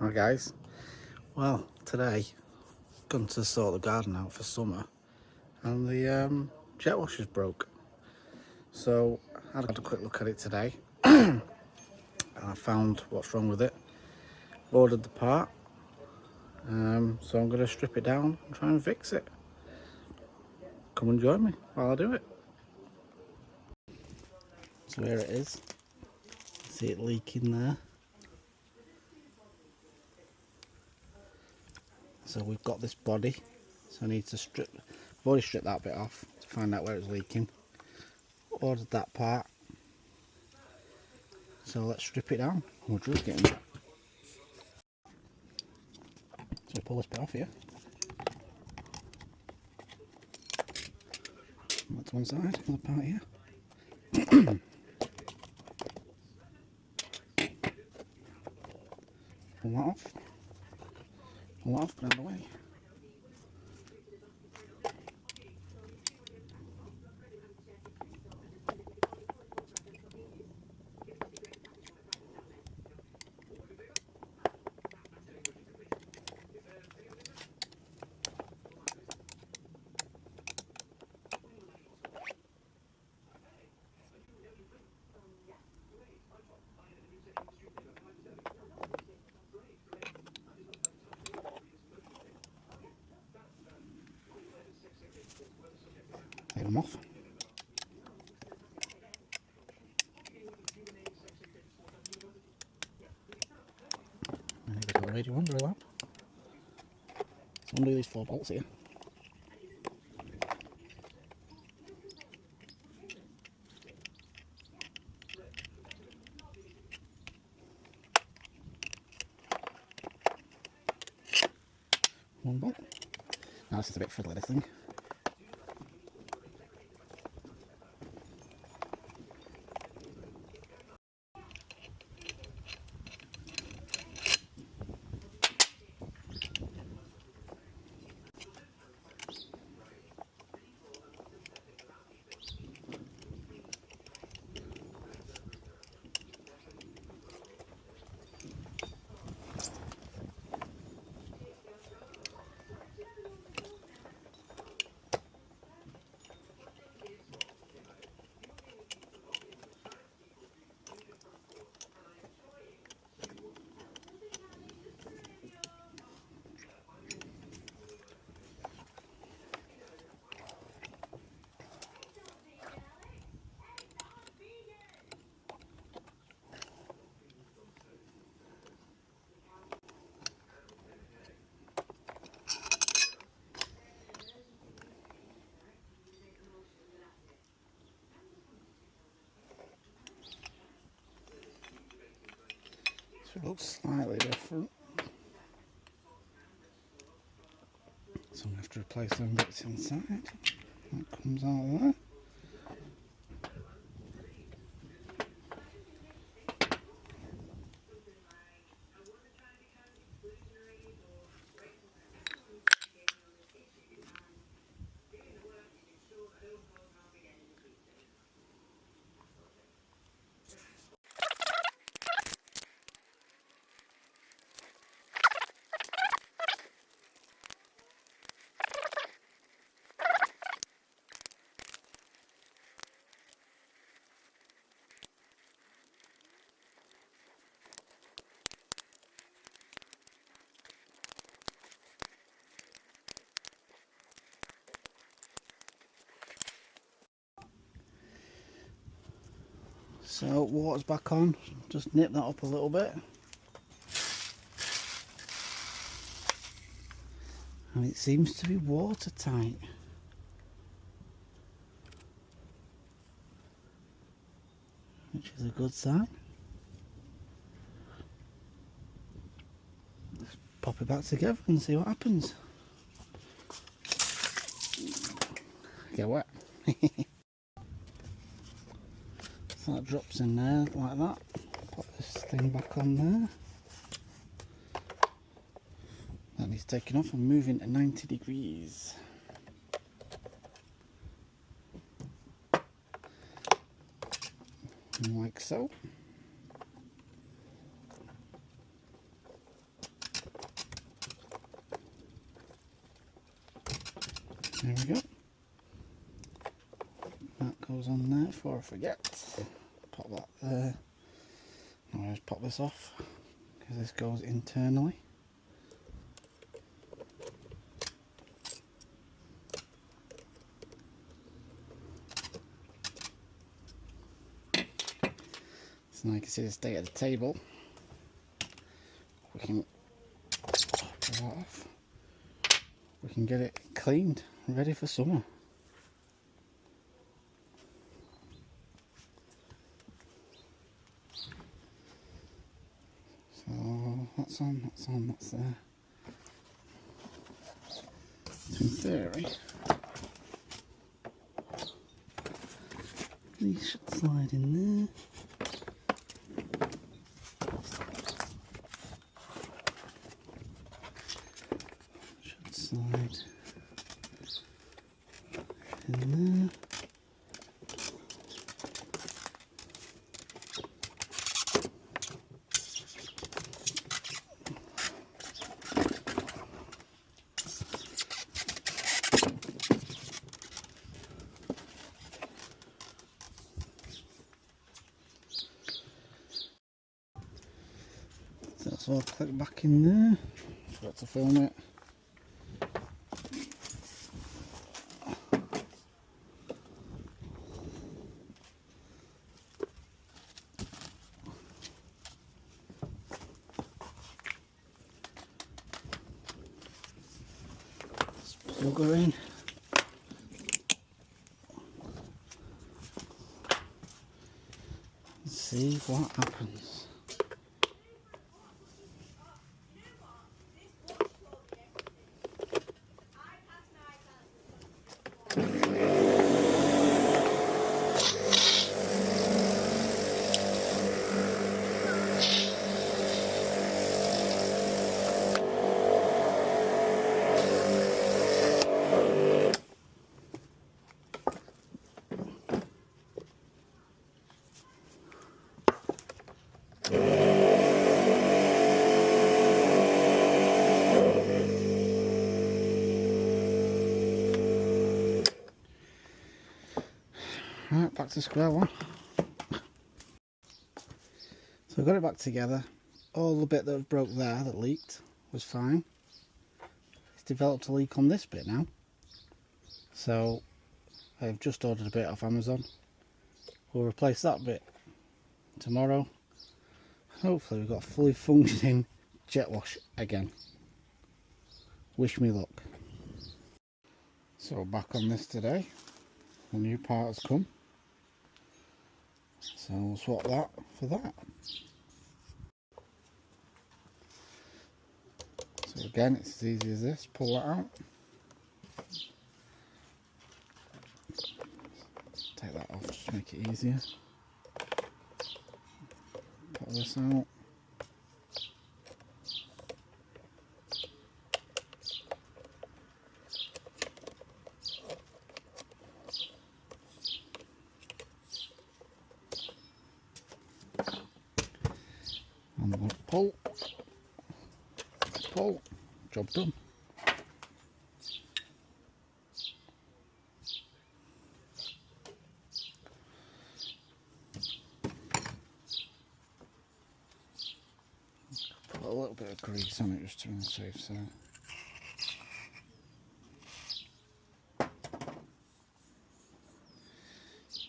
Hi guys, well today going to sort the garden out for summer and the jet washer's broke, so I had a quick look at it today and I found what's wrong with it, ordered the part, so I'm going to strip it down and try and fix it. Come and join me while I do it. So here it is, see it leaking there. So we've got this body, so I need to strip, I've already stripped that bit off to find out where it's leaking. Ordered that part, so let's strip it down. We'll just get in there. So pull this bit off here. That's one side, another part here. Pull that off. Pull that off, put it out of the way. Take them off. I think there's a radio on very loud. So undo these 4 bolts here. One bolt. Now this is a bit fiddly, this thing. So it looks slightly different. So I'm going to have to replace them bits inside. That comes out there. So water's back on, just nip that up a little bit. And it seems to be watertight. Which is a good sign. Let's pop it back together and see what happens. Get wet. So that drops in there like that. Put this thing back on there. That needs taking off and moving to 90 degrees. Like so. There we go. That goes on there before I forget. Pop that there. Now I just pop this off because this goes internally. So now you can see the state of the table. We can pop that off. We can get it cleaned, ready for summer. So that's on, that's there. So in theory, these should slide in there. Should slide in there. So that's all clicked back in there. Forgot to film it. Plug her in. Let's see what happens. Right, back to square one. So I got it back together. All the bit that was broke there, that leaked, was fine. It's developed a leak on this bit now. So I've just ordered a bit off Amazon. We'll replace that bit tomorrow. Hopefully we've got a fully functioning jet wash again. Wish me luck. So back on this today. A new part has come. So we'll swap that for that. So again, it's as easy as this. Pull that out. Take that off just to make it easier. Put this out. And we'll pull, job done. Put a little bit of grease on it just to be on the safe side.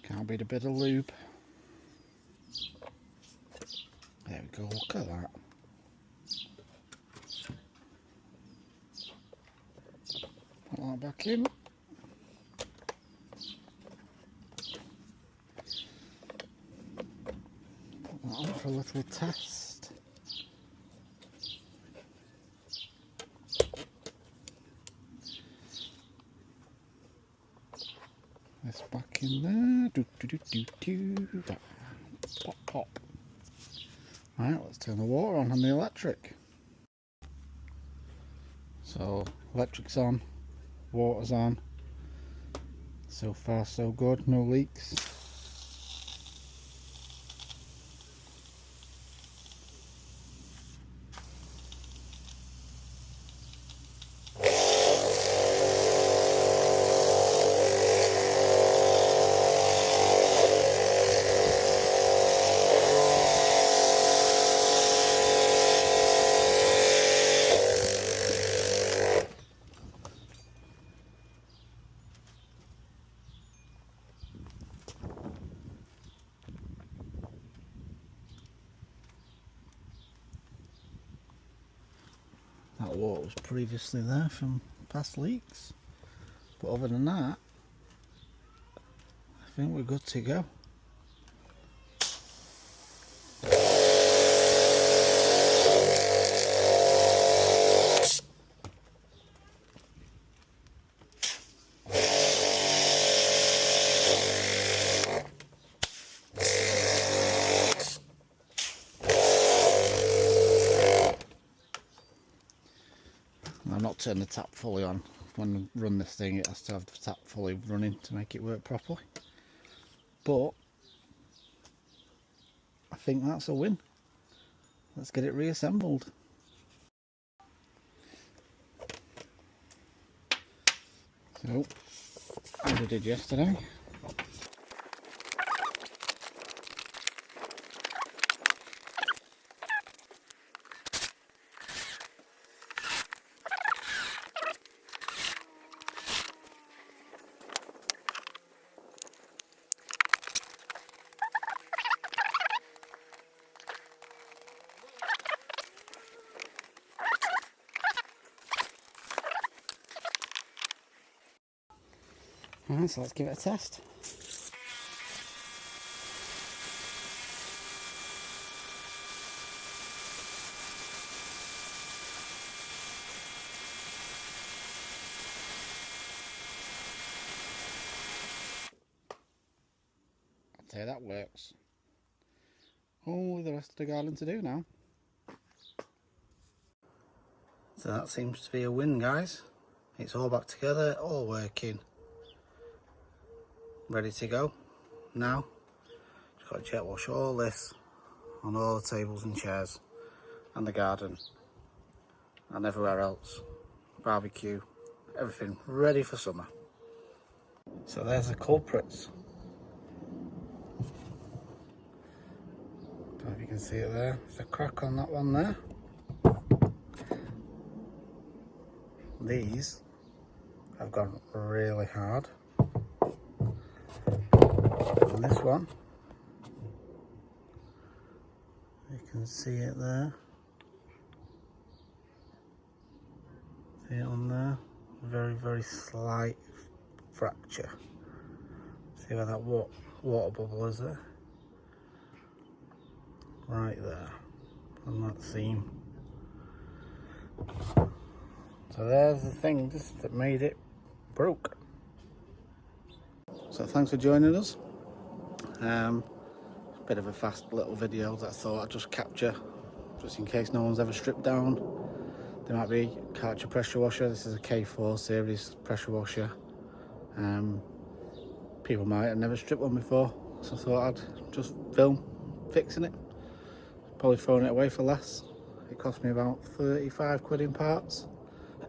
Can't beat a bit of lube. There we go, look at that. Put that back in. Put that on for a little test. This back in there. Do, do, do, do, do. Pop, pop. Right, let's turn the water on the electric. So, electric's on, water's on. So far so good, no leaks. That water was previously there from past leaks, but other than that, I think we're good to go. I've not turned the tap fully on. When I run this thing, it has to have the tap fully running to make it work properly. But I think that's a win. Let's get it reassembled. So, as I did yesterday, alright, so let's give it a test. I'd say that works. Only the rest of the garden to do now. So that seems to be a win, guys. It's all back together, all working. Ready to go. Now, just got to jet wash all this on all the tables and chairs and the garden and everywhere else. Barbecue, everything ready for summer. So there's the culprits. Don't know if you can see it there. There's a crack on that one there. These have gone really hard. And this one, you can see it there. See it on there? Very, very slight fracture. See where that water bubble is there? Right there, on that seam. So there's the things that made it broke. So thanks for joining us. Bit of a fast little video that I thought I'd just capture, just in case no one's ever stripped down. There might be Karcher pressure washer. This is a K4 series pressure washer. People might have never stripped one before, so I thought I'd just film fixing it. Probably throwing it away for less. It cost me about 35 quid in parts.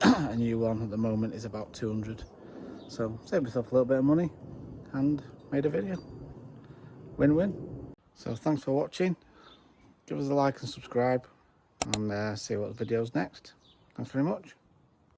A new one at the moment is about 200. So saved myself a little bit of money and made a video. Win-win. So thanks for watching. Give us a like and subscribe, and see what the video's next. Thanks very much.